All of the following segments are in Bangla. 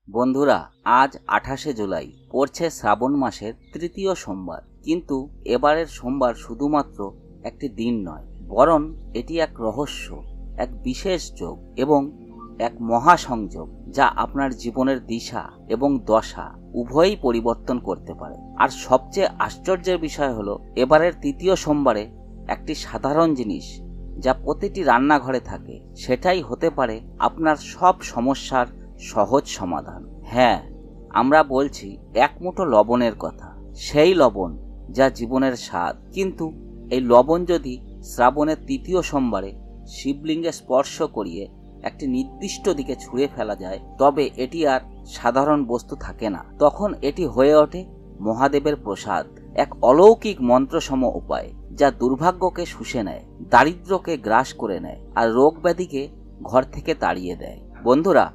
বন্ধুরা, আজ 28শে জুলাই পড়ছে শ্রাবণ মাসের তৃতীয় সোমবার। কিন্তু এবারের সোমবার শুধুমাত্র একটি দিন নয়, বরং এটি এক রহস্য, এক বিশেষ যোগ এবং এক মহাসংযোগ, যা আপনার জীবনের দিশা এবং দশা উভয়ই পরিবর্তন করতে পারে। আর সবচেয়ে আশ্চর্যের বিষয় হলো, এবারের তৃতীয় সোমবারে একটি সাধারণ জিনিস যা প্রতিটি রান্নাঘরে থাকে, সেটাই হতে পারে আপনার সব সমস্যার সহজ সমাধান। হ্যাঁ, আমরা বলছি এক মুঠো লবণের কথা, সেই লবণ যা জীবনের স্বাদ। কিন্তু এই লবণ যদি শ্রাবণের তৃতীয় সোমবারে শিবলিঙ্গে স্পর্শ করিয়ে একটি নির্দিষ্ট দিকে ছুঁড়ে ফেলা যায়, তবে এটি আর সাধারণ বস্তু থাকে না। তখন এটি হয়ে ওঠে মহাদেবের প্রসাদ, এক অলৌকিক মন্ত্রসম উপায় যা দুর্ভাগ্যকে শুষে নেয়, দারিদ্র্যকে গ্রাস করে নেয় আর রোগ ব্যাধিকে ঘর থেকে তাড়িয়ে দেয়। বন্ধুরা,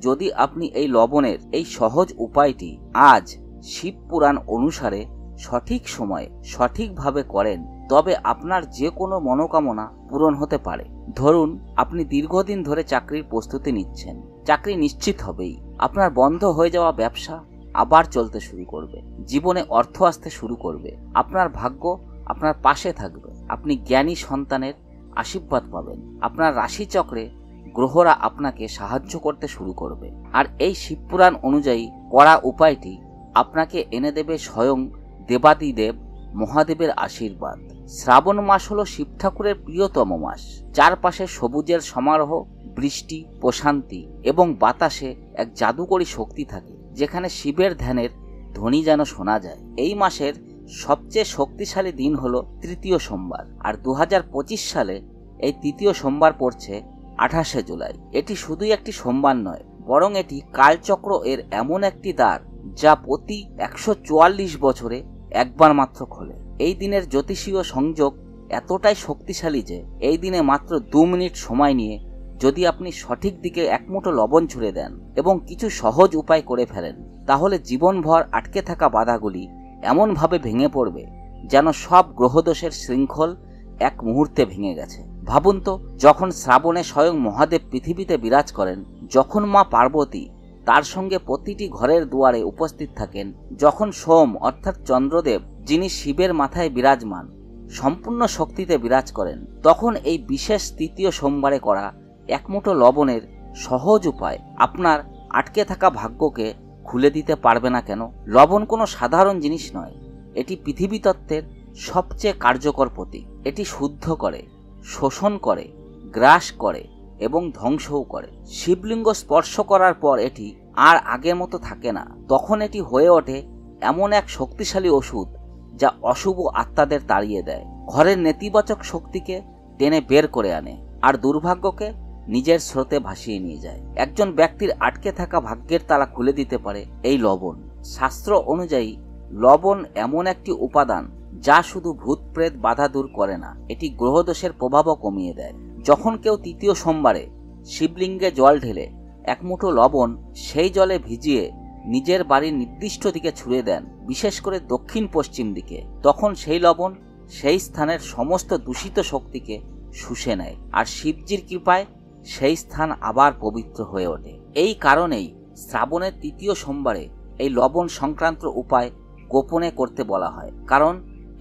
যদি আপনি এই লবণের এই সহজ উপায়টি আজ শিব পুরাণ অনুসারে সঠিক সময়ে সঠিকভাবে করেন, তবে আপনার যে কোনো মনোকামনা পূরণ হতে পারে। ধরুন, আপনি দীর্ঘদিন ধরে চাকরির প্রস্তুতি নিচ্ছেন, চাকরি নিশ্চিত হবেই, আপনার বন্ধ হয়ে যাওয়া ব্যবসা আবার চলতে শুরু করবে, জীবনে অর্থ আসতে শুরু করবে, আপনার ভাগ্য আপনার পাশে থাকবে, আপনি জ্ঞানী সন্তানের আশীর্বাদ পাবেন, আপনার রাশিচক্রে গ্রহরা আপনাকে সাহায্য করতে শুরু করবে। আর এই শিবপুরাণ অনুযায়ী করা উপায়টি আপনাকে এনে দেবে স্বয়ং দেবাদিদেব মহাদেবের আশীর্বাদ। শ্রাবণ মাস হলো শিব ঠাকুরের প্রিয়তম মাস। চারপাশে সবুজের সমারোহ, বৃষ্টি, প্রশান্তি এবং বাতাসে এক জাদুকরী শক্তি থাকে, যেখানে শিবের ধ্যানের ধ্বনি যেন শোনা যায়। এই মাসের সবচেয়ে শক্তিশালী দিন হলো তৃতীয় সোমবার। আর 2025 সালে এই তৃতীয় সোমবার পড়ছে 28শে জুলাই। এটি শুধুই একটি সোমবার নয়, বরং এটি কালচক্র এর এমন একটি দ্বার যা প্রতি 144 বছরে একবার মাত্র খোলে। এই দিনের জ্যোতিষীয় সংযোগ এতটাই শক্তিশালী যে এই দিনে মাত্র 2 মিনিট সময় নিয়ে যদি আপনি সঠিক দিকে এক মুঠো লবণ ছুঁড়ে দেন এবং কিছু সহজ উপায় করে ফেলেন, তাহলে জীবনভর আটকে থাকা বাধাগুলি এমনভাবে ভেঙে পড়বে যেন সব গ্রহদোষের শৃঙ্খল এক মুহূর্তে ভেঙে গেছে। ভাবুন তো, যখন শ্রাবণে স্বয়ং মহাদেব পৃথিবীতে বিরাজ করেন, যখন মা পার্বতী তার সঙ্গে প্রতিটি ঘরের দুয়ারে উপস্থিত থাকেন, যখন সোম অর্থাৎ চন্দ্রদেব, যিনি শিবের মাথায় বিরাজমান, সম্পূর্ণ শক্তিতে বিরাজ করেন, তখন এই বিশেষ তৃতীয় সোমবারে করা এক মুঠো লবণের সহজ উপায় আপনার আটকে থাকা ভাগ্যকে খুলে দিতে পারবে না কেন? লবণ কোনো সাধারণ জিনিস নয়, এটি পৃথিবীতত্ত্বের সবচেয়ে কার্যকর প্রতীক। এটি শুদ্ধ করে, শোষণ করে, গ্রাস করে এবং ধ্বংসও করে। শিবলিঙ্গ স্পর্শ করার পর এটি আর আগের মতো থাকে না। তখন এটি হয়ে ওঠে এমন এক শক্তিশালী ওষুধ যা অশুভ আত্মাদের তাড়িয়ে দেয়, ঘরের নেতিবাচক শক্তিকে টেনে বের করে আনে আর দুর্ভাগ্যকে নিজের স্রোতে ভাসিয়ে নিয়ে যায়। একজন ব্যক্তির আটকে থাকা ভাগ্যের তালা খুলে দিতে পারে এই লবণ। শাস্ত্র অনুযায়ী লবণ এমন একটি উপাদান যা শুধু ভূত প্রেত বাধা দূর করে না, এটি গ্রহদোষের প্রভাবও কমিয়ে দেয়। যখন কেউ তৃতীয় সোমবারে শিবলিঙ্গে জল ঢেলে এক মুঠো লবণ সেই জলে ভিজিয়ে নিজের বাড়ির নির্দিষ্ট দিকে ছুঁড়ে দেন, বিশেষ করে দক্ষিণ পশ্চিম দিকে, তখন সেই লবণ সেই স্থানের সমস্ত দূষিত শক্তিকে শুষে নেয় আর শিবজির কৃপায় সেই স্থান আবার পবিত্র হয়ে ওঠে। এই কারণেই শ্রাবণের তৃতীয় সোমবারে এই লবণ সংক্রান্ত উপায় গোপনে করতে বলা হয়, কারণ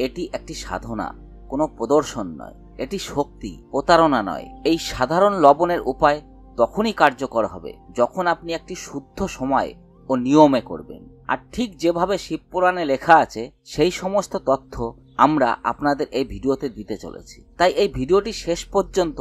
এটি একটি সাধনা, কোনো প্রদর্শন নয়, এটি শক্তি, প্রতারণা নয়। এই সাধারণ লবণের উপায় তখনই কার্যকর হবে যখন আপনি একটি শুদ্ধ সময় ও নিয়মে করবেন। আর ঠিক যেভাবে শিবপুরাণে লেখা আছে, সেই সমস্ত তথ্য আমরা আপনাদের এই ভিডিওতে দিতে চলেছি। তাই এই ভিডিওটি শেষ পর্যন্ত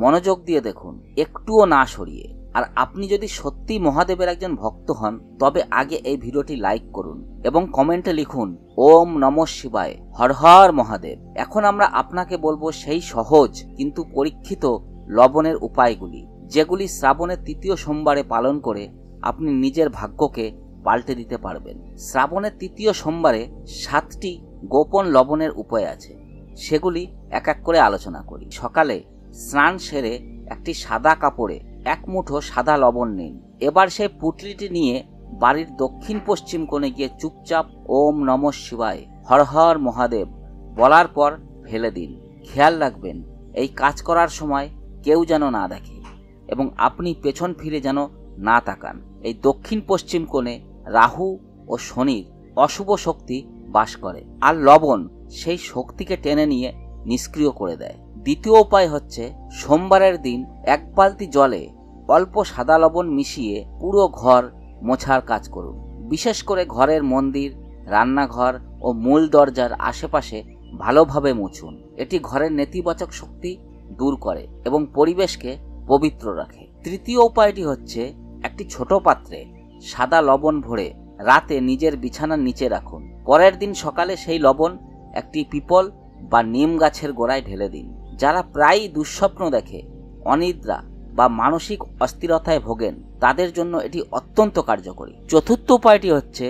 মনোযোগ দিয়ে দেখুন, একটুও না সরিয়ে। আর আপনি যদি সত্যি মহাদেবের একজন ভক্ত হন, তবে আগে এই ভিডিওটি লাইক করুন এবং কমেন্টে লিখুন ওম নমঃ শিবায়, হর হর মহাদেব। এখন আমরা আপনাকে বলবো সেই সহজ কিন্তু পরীক্ষিত লবণের উপায়গুলি, যেগুলি শ্রাবণের তৃতীয় সোমবারে পালন করে আপনি নিজের ভাগ্যকে পাল্টে দিতে পারবেন। শ্রাবণের তৃতীয় সোমবারে 7টি গোপন লবণের উপায় আছে, সেগুলি এক এক করে আলোচনা করি। সকালে স্নান সেরে একটি সাদা কাপড়ে এক মুঠো সাদা লবণ নিন। এবার সেই পুঁটলিটি নিয়ে বাড়ির দক্ষিণ পশ্চিম কোণে গিয়ে চুপচাপ ওম নমঃ শিবায়, হর হর মহাদেব বলার পর ফেলে দিন। খেয়াল রাখবেন, এই কাজ করার সময় কেউ যেন না দেখে এবং আপনি পেছন ফিরে যেন না তাকান। এই দক্ষিণ পশ্চিম কোণে রাহু ও শনির অশুভ শক্তি বাস করে, আর লবণ সেই শক্তিকে টেনে নিয়ে নিষ্ক্রিয় করে দেয়। দ্বিতীয় উপায় হচ্ছে সোমবারের দিন এক বালতি জলে অল্প সাদা লবণ মিশিয়ে পুরো ঘর মোছার কাজ করুন। বিশেষ করে ঘরের মন্দির, রান্নাঘর ও মূল দরজার আশেপাশে ভালোভাবে মুছুন। এটি ঘরের নেতিবাচক শক্তি দূর করে এবং পরিবেশকে পবিত্র রাখে। তৃতীয় উপায়টি হচ্ছে একটি ছোট পাত্রে সাদা লবণ ভরে রাতে নিজের বিছানার নিচে রাখুন। পরের দিন সকালে সেই লবণ একটি পিপল বা নিম গাছের গোড়ায় ঢেলে দিন। যারা প্রায়ই দুঃস্বপ্ন দেখে, অনিদ্রা বা মানসিক অস্থিরতায় ভোগেন, তাদের জন্য এটি অত্যন্ত কার্যকরী। চতুর্থ উপায়টি হচ্ছে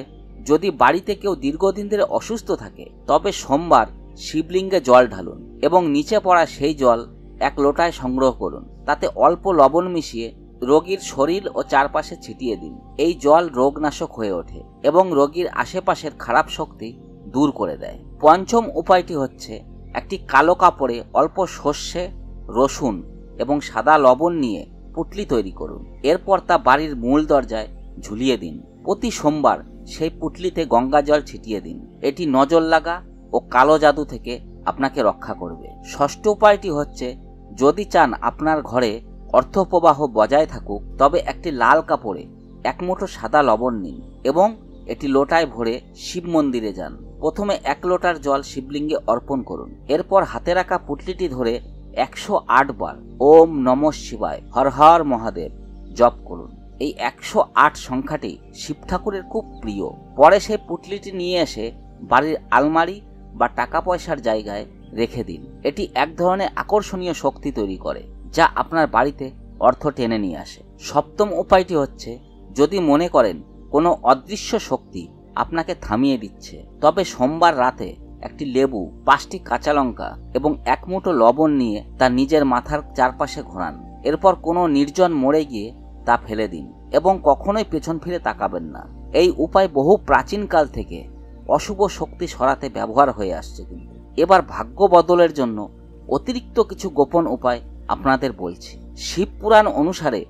যদি বাড়িতে কেউ দীর্ঘদিন ধরে অসুস্থ থাকে, তবে সোমবার শিবলিঙ্গে জল ঢালুন এবং নিচে পড়া সেই জল এক লোটায় সংগ্রহ করুন। তাতে অল্প লবণ মিশিয়ে রোগীর শরীর ও চারপাশে ছিটিয়ে দিন। এই জল রোগনাশক হয়ে ওঠে এবং রোগীর আশেপাশের খারাপ শক্তি দূর করে দেয়। পঞ্চম উপায়টি হচ্ছে একটি কালো কাপড়ে অল্প সর্ষে, রসুন এবং সাদা লবণ নিয়ে পুঁটলি তৈরি করুন। এরপর তা বাড়ির মূল দরজায় ঝুলিয়ে দিন। প্রতি সোমবার সেই পুঁটলিতে গঙ্গা জল ছিটিয়ে দিন। এটি নজর লাগা ও কালো জাদু থেকে আপনাকে রক্ষা করবে। ষষ্ঠ উপায়টি হচ্ছে যদি চান আপনার ঘরে অর্থপ্রবাহ বজায় থাকুক, তবে একটি লাল কাপড়ে এক মুঠো সাদা লবণ নিন এবং এটি লোটায় ভরে শিব মন্দিরে যান। প্রথমে 1 লোটার জল শিবলিঙ্গে অর্পণ করুন। এরপর হাতে রাখা পুঁটলিটি ধরে 108 বার ওম নমঃ শিবায়, হর হর মহাদেব জপ করুন। এই 108 সংখ্যাটি শিব ঠাকুরের খুব প্রিয়। পরে সেই পুঁটলিটি নিয়ে এসে বাড়ির আলমারি বা টাকা পয়সার জায়গায় রেখে দিন। এটি এক ধরনের আকর্ষণীয় শক্তি তৈরি করে, যা আপনার বাড়িতে অর্থ টেনে নিয়ে আসে। সপ্তম উপায়টি হচ্ছে যদি মনে করেন কোনো অদৃশ্য শক্তি আপনাকে থামিয়ে দিচ্ছে, তবে সোমবার রাতে একটি লেবু, 5টি কাঁচা লঙ্কা এবং 1 মুঠো লবণ নিয়ে তা নিজের মাথার চারপাশে ঘোরান। এরপর কোনো নির্জন মোড়ে গিয়ে তা ফেলে দিন এবং কখনোই পেছন ফিরে তাকাবেন না। এই উপায় বহু প্রাচীনকাল থেকে অশুভ শক্তি সরাতে ব্যবহার হয়ে আসছে। কিন্তু এবার ভাগ্য বদলের জন্য অতিরিক্ত কিছু গোপন উপায় আপনাদের বলছি। শিব পুরাণ অনুসারে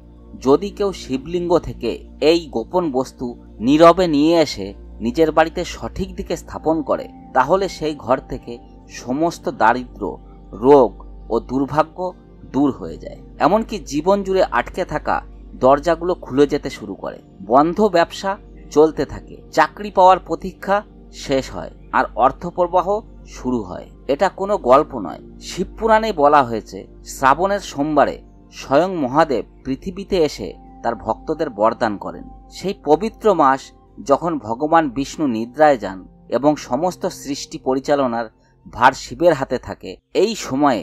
যদি কেউ শিবলিঙ্গ থেকে এই গোপন বস্তু নীরবে নিয়ে এসে নিজের বাড়িতে সঠিক দিকে স্থাপন করে, তাহলে সেই ঘর থেকে সমস্ত দারিদ্র, রোগ ও দুর্ভাগ্য দূর হয়ে যায়। এমনকি জীবন জুড়ে আটকে থাকা দরজাগুলো খুলে যেতে শুরু করে, বন্ধ ব্যবসা চলতে থাকে, চাকরি পাওয়ার প্রতীক্ষা শেষ হয় আর অর্থপ্রবাহ শুরু হয়। এটা কোনো গল্প নয়। শিবপুরাণে বলা হয়েছে শ্রাবণের সোমবারে স্বয়ং মহাদেব পৃথিবীতে এসে তার ভক্তদের বরদান করেন। সেই পবিত্র মাস যখন ভগবান বিষ্ণু নিদ্রায় যান এবং সমস্ত সৃষ্টি পরিচালনার ভার শিবের হাতে থাকে, এই সময়ে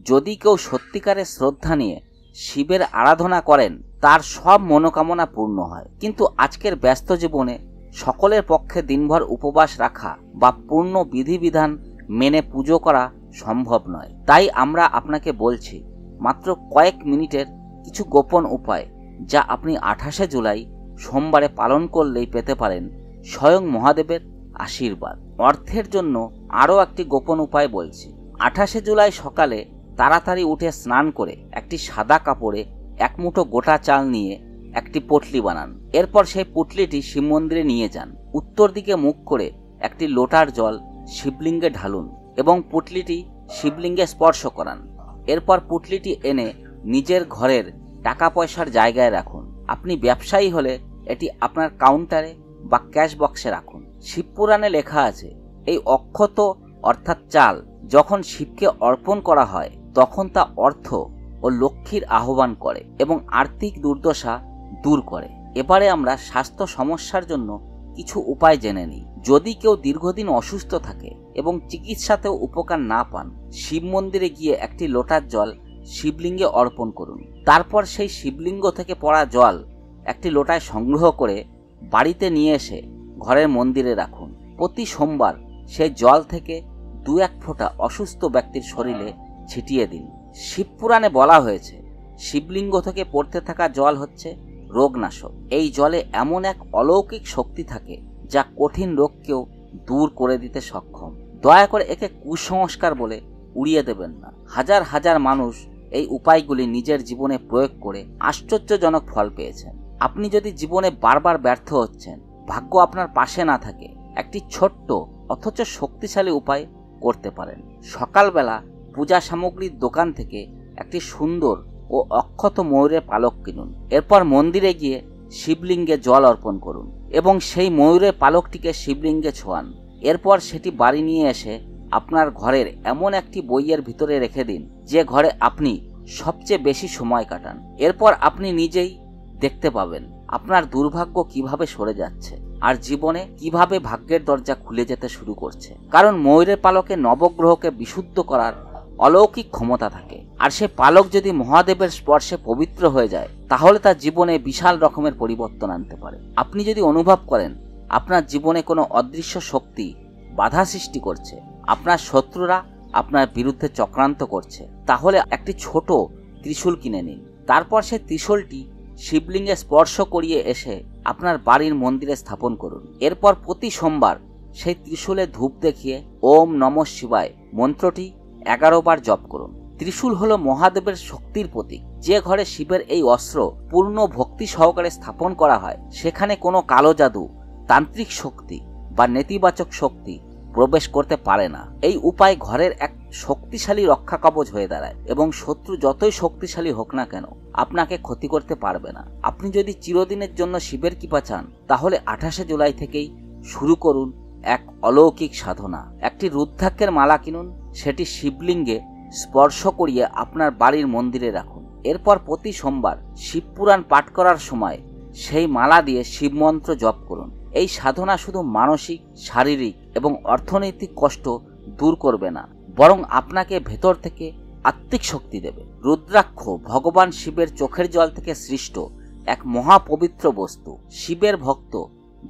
যদি কেউ সত্যিকারের শ্রদ্ধা নিয়ে শিবের আরাধনা করেন, তার সব মনোকামনা পূর্ণ হয়। কিন্তু আজকের ব্যস্ত জীবনে সকলের পক্ষে দিনভর উপবাস রাখা বা পূর্ণ বিধিবিধান মেনে পুজো করা সম্ভব নয়। তাই আমরা আপনাকে বলছি মাত্র কয়েক মিনিটের কিছু গোপন উপায়, যা আপনি 28শে জুলাই সোমবারে পালন করলেই পেতে পারেন স্বয়ং মহাদেবের আশীর্বাদ। অর্থের জন্য আরও একটি গোপন উপায় বলছি। 28শে জুলাই সকালে তাড়াতাড়ি উঠে স্নান করে একটি সাদা কাপড়ে 1 মুঠো গোটা চাল নিয়ে একটি পটলি বানান। এরপর সেই পুটলিটি শিব মন্দিরে নিয়ে যান। উত্তর দিকে মুখ করে একটি লোটার জল শিবলিঙ্গে ঢালুন এবং পুটলিটি শিবলিঙ্গে স্পর্শ করান। এরপর পুটলিটি এনে নিজের ঘরের টাকা পয়সার জায়গায় রাখুন। আপনি ব্যবসায়ী হলে এটি আপনার কাউন্টারে বা ক্যাশ বক্সে রাখুন। শিবপুরাণে লেখা আছে, এই অক্ষত অর্থাৎ চাল যখন শিবকে অর্পণ করা হয়, তখন তা অর্থ ও লক্ষ্মীর আহ্বান করে এবং আর্থিক দুর্দশা দূর করে। এবারে আমরা স্বাস্থ্য সমস্যার জন্য কিছু উপায় জেনে নিই। যদি কেউ দীর্ঘদিন অসুস্থ থাকে এবং চিকিৎসাতেও উপকার না পান, শিব মন্দিরে গিয়ে একটি লোটার জল শিবলিঙ্গে অর্পণ করুন। তারপর সেই শিবলিঙ্গ থেকে পড়া জল একটি লোটায় সংগ্রহ করে বাড়িতে নিয়ে এসে ঘরের মন্দিরে রাখুন। প্রতি সোমবার সেই জল থেকে 2-1 ফোঁটা অসুস্থ ব্যক্তির শরীরে ছিটিয়ে দিন। শিবপুরাণে বলা হয়েছে শিবলিঙ্গ থেকে পড়তে থাকা জল হচ্ছে রোগনাশক। এই জলে এমন এক অলৌকিক শক্তি থাকে যা কঠিন রোগকেও দূর করে দিতে সক্ষম। দয়া করে একে কুসংস্কার বলে উড়িয়ে দেবেন না। হাজার হাজার মানুষ এই উপায়গুলি নিজের জীবনে প্রয়োগ করে আশ্চর্যজনক ফল পেয়েছেন। আপনি যদি জীবনে বারবার ব্যর্থ হচ্ছেন, ভাগ্য আপনার পাশে না থাকে, একটি ছোট্ট অথচ শক্তিশালী উপায় করতে পারেন। সকালবেলা পূজা সামগ্রীর দোকান থেকে একটি সুন্দর ও অক্ষত ময়ূরের পালক কিনুন। এরপর মন্দিরে গিয়ে শিবলিঙ্গে জল অর্পণ করুন এবং সেই ময়ূরের পালকটিকে শিবলিঙ্গে ছোঁয়ান। এরপর সেটি বাড়ি নিয়ে এসে আপনার ঘরের এমন একটি বইয়ের ভিতরে রেখে দিন যে ঘরে আপনি সবচেয়ে বেশি সময় কাটান। এরপর আপনি নিজেই দেখতে পাবেন আপনার দুর্ভাগ্য কিভাবে সরে যাচ্ছে আর জীবনে কিভাবে ভাগ্যের দরজা খুলে যেতে শুরু করছে। কারণ ময়ূরের পালকে নবগ্রহকে বিশুদ্ধ করার অলৌকিক ক্ষমতা থাকে, আর সে পালক যদি মহাদেবের স্পর্শে পবিত্র হয়ে যায় তাহলে তার জীবনে বিশাল রকমের পরিবর্তন আনতে পারে। আপনি যদি অনুভব করেন আপনার জীবনে কোনো অদৃশ্য শক্তি বাধা সৃষ্টি করছে, আপনার শত্রুরা আপনার বিরুদ্ধে চক্রান্ত করছে, তাহলে একটি ছোট ত্রিশূল কিনে নিন। তারপর সেই ত্রিশূলটি শিবলিঙ্গে স্পর্শ করিয়ে এসে আপনার বাড়ির মন্দিরে স্থাপন করুন। এরপর প্রতি সোমবার সেই ত্রিশূলে ধূপ দেখিয়ে ওম নমঃ শিবায় মন্ত্রটি 11 বার জপ করুন। ত্রিশূল হলো মহাদেবের শক্তির প্রতীক। যে ঘরে শিবের এই অস্ত্র পূর্ণ ভক্তি সহকারে স্থাপন করা হয় সেখানে কোনো কালো জাদু, তান্ত্রিক শক্তি বা নেতিবাচক শক্তি প্রবেশ করতে পারে না। এই উপায় ঘরের এক শক্তিশালী রক্ষা কবচ হয়ে দাঁড়ায় এবং শত্রু যতই শক্তিশালী হোক না কেন আপনাকে ক্ষতি করতে পারবে না। আপনি যদি চিরদিনের জন্য শিবের কৃপা চান তাহলে 28শে জুলাই থেকেই শুরু করুন এক অলৌকিক সাধনা। একটি রুদ্রাক্ষের মালা কিনুন, সেটি শিবলিঙ্গে স্পর্শ করিয়ে আপনার বাড়ির মন্দিরে রাখুন। এরপর প্রতি সোমবার শিবপুরাণ পাঠ করার সময় সেই মালা দিয়ে শিবমন্ত্র জপ করুন। এই সাধনা শুধু মানসিক, শারীরিক এবং অর্থনৈতিক কষ্ট দূর করবে না, বরং আপনাকে ভেতর থেকে আত্মিক শক্তি দেবে। রুদ্রাক্ষ ভগবান শিবের চোখের জল থেকে সৃষ্ট এক মহাপবিত্র বস্তু। শিবের ভক্ত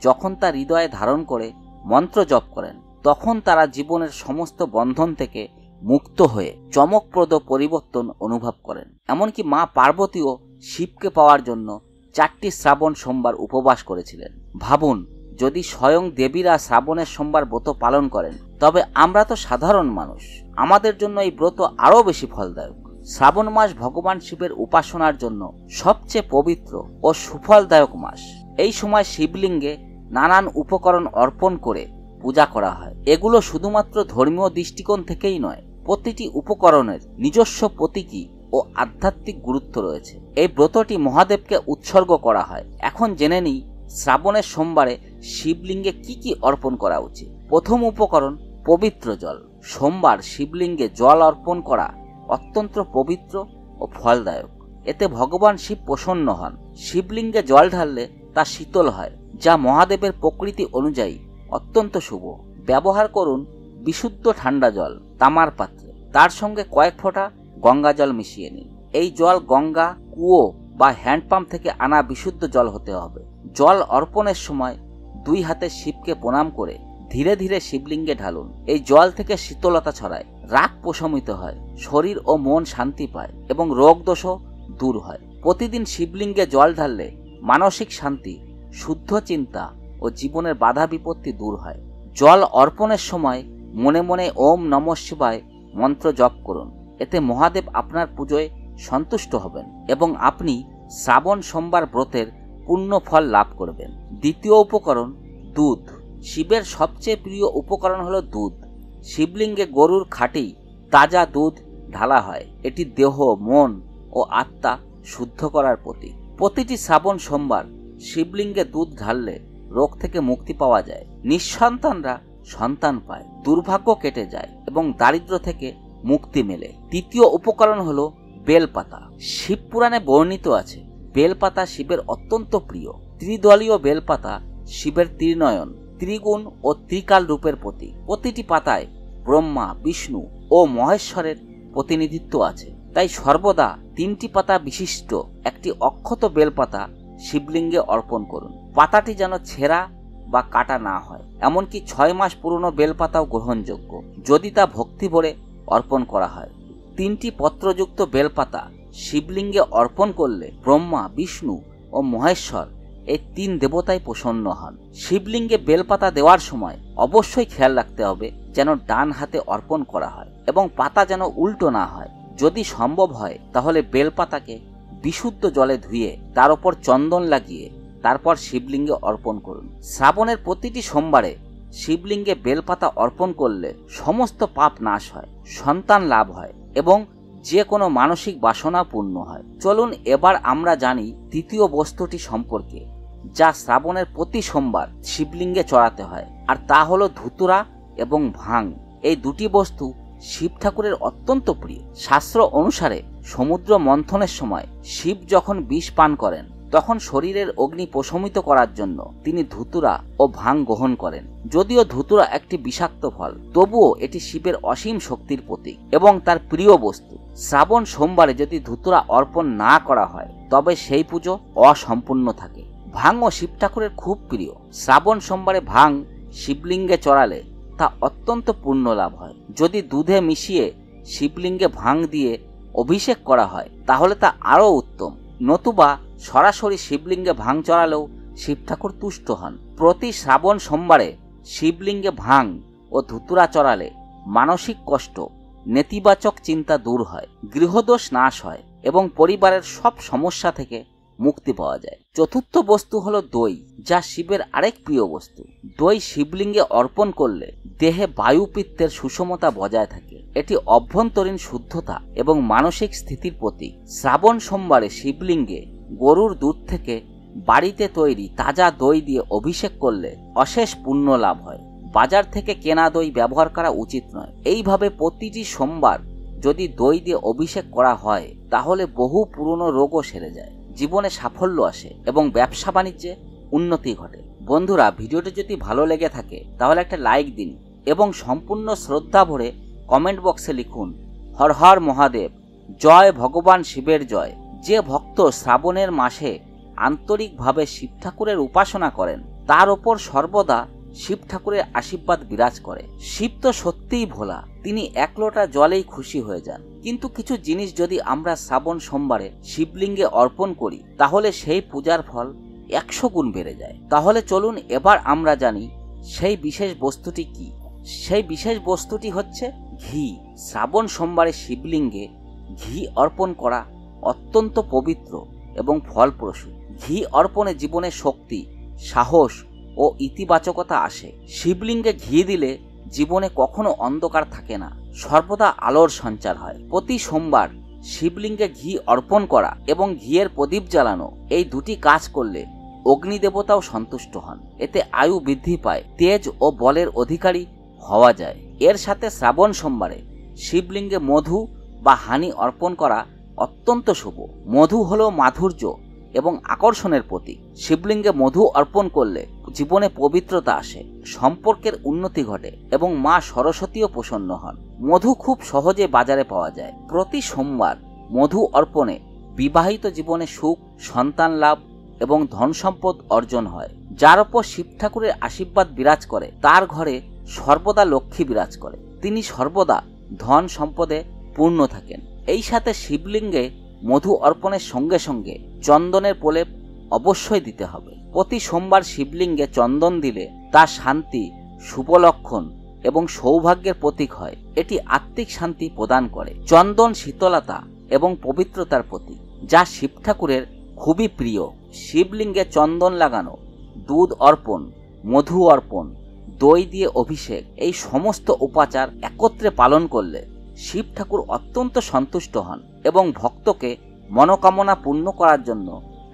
যখন তা হৃদয়ে ধারণ করে মন্ত্র জপ করেন তখন তারা জীবনের সমস্ত বন্ধন থেকে মুক্ত হয়ে চমকপ্রদ পরিবর্তন অনুভব করেন। এমনকি মা পার্বতীও শিবকে পাওয়ার জন্য 4টি শ্রাবণ সোমবার উপবাস করেছিলেন। ভাবুন, যদি স্বয়ং দেবীরা শ্রাবণের সোমবার ব্রত পালন করেন, তবে আমরা তো সাধারণ মানুষ, আমাদের জন্য এই ব্রত আরও বেশি ফলদায়ক। শ্রাবণ মাস ভগবান শিবের উপাসনার জন্য সবচেয়ে পবিত্র ও সুফলদায়ক মাস। এই সময় শিবলিঙ্গে নানান উপকরণ অর্পণ করে পূজা করা হয়। এগুলো শুধুমাত্র ধর্মীয় দৃষ্টিকোণ থেকেই নয়, প্রতিটি উপকরণের নিজস্ব প্রতীকী ও আধ্যাত্মিক গুরুত্ব রয়েছে। এই ব্রতটি মহাদেবকে উৎসর্গ করা হয়। এখন জেনে নিই শ্রাবণের সোমবারে শিবলিঙ্গে কি কি অর্পণ করা উচিত। প্রথম উপকরণ পবিত্র জল। সোমবার শিবলিঙ্গে জল অর্পণ করা অত্যন্ত পবিত্র ও ফলদায়ক। এতে ভগবান শিব প্রসন্ন হন। শিবলিঙ্গে জল ঢাললে তা শীতল হয়, যা মহাদেবের প্রকৃতি অনুযায়ী অত্যন্ত শুভ। ব্যবহার করুন বিশুদ্ধ ঠান্ডা জল তামার পাত্রে, তার সঙ্গে কয়েক ফোঁটা গঙ্গা জল মিশিয়ে নিন। এই জল গঙ্গা, কুয়ো বা হ্যান্ডপাম্প থেকে আনা বিশুদ্ধ জল হতে হবে। জল অর্পণের সময় 2 হাতে শিবকে প্রণাম করে ধীরে ধীরে শিবলিঙ্গে ঢালুন। এই জল থেকে শীতলতা ছড়ায়, রাগ প্রশমিত হয়, শরীর ও মন শান্তি পায় এবং রোগ দোষও দূর হয়। প্রতিদিন শিবলিঙ্গে জল ঢাললে মানসিক শান্তি, শুদ্ধ চিন্তা ও জীবনের বাধা বিপত্তি দূর হয়। জল অর্পণের সময় মনে মনে ওম নমঃ শিবায় মন্ত্র জপ করুন। এতে মহাদেব আপনার পুজোয় সন্তুষ্ট হবেন এবং আপনি শ্রাবণ সোমবার ব্রতের পূর্ণ ফল লাভ করবেন। দ্বিতীয় উপকরণ দুধ। শিবের সবচেয়ে প্রিয় উপকরণ হলো দুধ। শিবলিঙ্গে গরুর খাঁটি তাজা দুধ ঢালা হয়। এটি দেহ, মন ও আত্মা শুদ্ধ করার প্রতীক। প্রতিটি শ্রাবণ সোমবার শিবলিঙ্গে দুধ ঢাললে রোগ থেকে মুক্তি পাওয়া যায়, নিঃসন্তানরা সন্তান পায়, দুর্ভাগ্য কেটে যায় এবং দারিদ্র থেকে মুক্তি মেলে। তৃতীয় উপকরণ হলো বেলপাতা। শিবপুরাণে বর্ণিত আছে বেলপাতা শিবের অত্যন্ত প্রিয়। ত্রিদলীয় বেলপাতা শিবের ত্রিনয়ন, ত্রিগুণ ও ত্রিকাল রূপের প্রতীক। প্রতিটি পাতায় ব্রহ্মা, বিষ্ণু ও মহেশ্বরের প্রতিনিধিত্ব আছে। তাই সর্বদা 3টি পাতা বিশিষ্ট একটি অক্ষত বেলপাতা শিবলিঙ্গে অর্পণ করুন। পাতাটি যেন ছেঁড়া বা কাটা না হয়। এমনকি 6 মাস পুরনো বেলপাতাও গ্রহণযোগ্য যদি তা ভক্তি ভরে অর্পণ করা হয়। 3টি পত্রযুক্ত বেলপাতা শিবলিঙ্গে অর্পণ করলে ব্রহ্মা, বিষ্ণু ও মহেশ্বর এই 3 দেবতাই প্রসন্ন হন। শিবলিঙ্গে বেলপাতা দেওয়ার সময় অবশ্যই খেয়াল রাখতে হবে যেন ডান হাতে অর্পণ করা হয় এবং পাতা যেন উল্টো না হয়। যদি সম্ভব হয় তাহলে বেলপাতাকে বিশুদ্ধ জলে ধুয়ে তার উপর চন্দন লাগিয়ে তারপর শিবলিঙ্গে অর্পণ করুন। শ্রাবণের প্রতিটি সোমবারে শিবলিঙ্গে বেলপাতা অর্পণ করলে সমস্ত পাপ নাশ হয়, সন্তান লাভ হয় এবং যে কোনো মানসিক বাসনা পূর্ণ হয়। চলুন এবার আমরা জানি তৃতীয় বস্তুটি সম্পর্কে, যা শ্রাবণের প্রতি সোমবার শিবলিঙ্গে চড়াতে হয়, আর তা হলো ধুতুরা এবং ভাং। এই দুটি বস্তু শিব ঠাকুরের অত্যন্ত প্রিয়। শাস্ত্র অনুসারে সমুদ্র মন্থনের সময় শিব যখন বিষ পান করেন তখন শরীরের অগ্নি প্রশমিত করার জন্য তিনি ধুতুরা ও ভাং গ্রহণ করেন। যদিও ধুতুরা একটি বিষাক্ত ফল, তবুও এটি শিবের অসীম শক্তির প্রতীক এবং তার প্রিয় বস্তু। শ্রাবণ সোমবারে যদি ধুতুরা অর্পণ না করা হয় তবে সেই পুজো অসম্পূর্ণ থাকে। ভাং ও শিব ঠাকুরের খুব প্রিয়। শ্রাবণ সোমবারে ভাং শিবলিঙ্গে চড়ালে তা অত্যন্ত পুণ্য লাভ হয়। যদি দুধে মিশিয়ে শিবলিঙ্গে ভাং দিয়ে অভিষেক করা হয় তাহলে তা আরও উত্তম, নতুবা সরাসরি শিবলিঙ্গে ভাং চড়ালেও শিব ঠাকুর তুষ্ট হন। প্রতি শ্রাবণ সোমবারে শিবলিঙ্গে ভাং ও ধুতুরা চড়ালে মানসিক কষ্ট, নেতিবাচক চিন্তা দূর হয়, গৃহদোষ নাশ হয় এবং পরিবারের সব সমস্যা থেকে মুক্তি পাওয়া যায়। চতুর্থ বস্তু হলো দই, যা শিবের আরেক প্রিয় বস্তু। দই শিবলিঙ্গে অর্পণ করলে দেহে বায়ুপিত্তের সুষমতা বজায় থাকে। এটি অভ্যন্তরীণ শুদ্ধতা এবং মানসিক স্থিতির প্রতীক। শ্রাবণ সোমবারে শিবলিঙ্গে গরুর দুধ থেকে বাড়িতে তৈরি তাজা দই দিয়ে অভিষেক করলে অশেষ পুণ্য লাভ হয়। বাজার থেকে কেনা দই ব্যবহার করা উচিত নয়। এইভাবে প্রতিটি সোমবার যদি দই দিয়ে অভিষেক করা হয় তাহলে বহু পুরনো রোগও সেরে যায়, জীবনে সাফল্য আসে এবং ব্যবসা বাণিজ্যে উন্নতি ঘটে। বন্ধুরা, ভিডিওটি যদি ভালো লেগে থাকে তাহলে একটা লাইক দিন এবং সম্পূর্ণ শ্রদ্ধা ভরে কমেন্ট বক্সে লিখুন হর হর মহাদেব, জয় ভগবান শিবের জয়। যে ভক্ত শ্রাবণের মাসে আন্তরিকভাবে শিব ঠাকুরের উপাসনা করেন তার ওপর সর্বদা শিব ঠাকুরের আশীর্বাদ বিরাজ করে। শিব তো সত্যিই ভোলা, তিনি এক লোটা জলেই খুশি হয়ে যান। কিন্তু কিছু জিনিস যদি আমরা শ্রাবণ সোমবারে শিবলিঙ্গে অর্পণ করি তাহলে সেই পূজার ফল 100 গুণ বেড়ে যায়। তাহলে চলুন এবার আমরা জানি সেই বিশেষ বস্তুটি কি। সেই বিশেষ বস্তুটি হচ্ছে ঘি। শ্রাবণ সোমবারে শিবলিঙ্গে ঘি অর্পণ করা অত্যন্ত পবিত্র এবং ফলপ্রসূ। ঘি অর্পণে জীবনে শক্তি, সাহস ও ইতিবাচকতা আসে। শিবলিঙ্গে ঘি দিলে জীবনে কখনো অন্ধকার থাকে না, সর্বদা আলোর সঞ্চার হয়। প্রতি সোমবার শিবলিঙ্গে ঘি অর্পণ করা এবং ঘিয়ের প্রদীপ জ্বালানো, এই দুটি কাজ করলে অগ্নিদেবতাও সন্তুষ্ট হন। এতে আয়ু বৃদ্ধি পায়, তেজ ও বলের অধিকারী হওয়া যায়। এর সাথে শ্রাবণ সোমবারে শিবলিঙ্গে মধু বা হানি অর্পণ করা অত্যন্ত শুভ। মধু হলো মাধুর্য এবং আকর্ষণের প্রতীক। শিবলিঙ্গে মধু অর্পণ করলে জীবনে পবিত্রতা আসে, সম্পর্কের উন্নতি ঘটে এবং মা সরস্বতীও প্রসন্ন হন। মধু খুব সহজে বাজারে পাওয়া যায়। প্রতি সোমবার মধু অর্পণে বিবাহিত জীবনে সুখ, সন্তান লাভ এবং ধন সম্পদ অর্জন হয়। যার উপর শিব ঠাকুরের আশীর্বাদ বিরাজ করে তার ঘরে সর্বদা লক্ষ্মী বিরাজ করে, তিনি সর্বদা ধন সম্পদে পূর্ণ থাকেন। এই সাথে শিবলিঙ্গে মধু অর্পণের সঙ্গে সঙ্গে চন্দনের প্রলেপ অবশ্যই দিতে হবে। প্রতি সোমবার শিবলিঙ্গে চন্দন দিলে তা শান্তি, শুভ লক্ষণ এবং সৌভাগ্যের প্রতীক হয়। এটি আত্মিক শান্তি প্রদান করে। চন্দন শীতলতা এবং পবিত্রতার প্রতীক, যা শিব ঠাকুরের খুবই প্রিয়। শিবলিঙ্গে চন্দন লাগানো, দুধ অর্পণ, মধু অর্পণ, দই দিয়ে অভিষেক, এই সমস্ত উপাচার একত্রে পালন করলে শিব ঠাকুর অত্যন্ত সন্তুষ্ট হন এবং ভক্তকে মনোকামনা পূর্ণ করার জন্য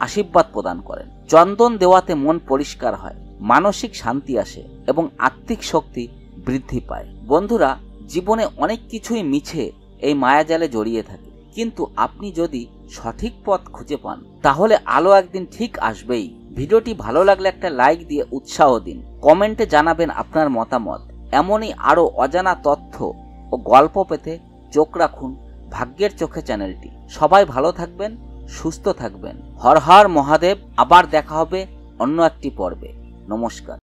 আশীর্বাদ প্রদান করেন। চন্দন দেওয়াতে মন পরিষ্কার হয়, মানসিক শান্তি আসে এবং আত্মিক শক্তি বৃদ্ধি পায়। বন্ধুরা, জীবনে অনেক কিছুই মিছে এই মায়াজালে জড়িয়ে থাকে, কিন্তু আপনি যদি সঠিক পথ খুঁজে পান তাহলে আলো একদিন ঠিক আসবেই। ভিডিওটি ভালো লাগলে একটা লাইক দিয়ে উৎসাহ দিন, কমেন্টে জানাবেন আপনার মতামত। এমনই আরও অজানা তথ্য ও গল্প পেতে চোখ রাখুন ভাগ্যের চোখে চ্যানেলটি। সবাই ভালো থাকবেন, সুস্থ থাকবেন। হর হর মহাদেব। আবার দেখা হবে অন্য একটি পর্বে। নমস্কার।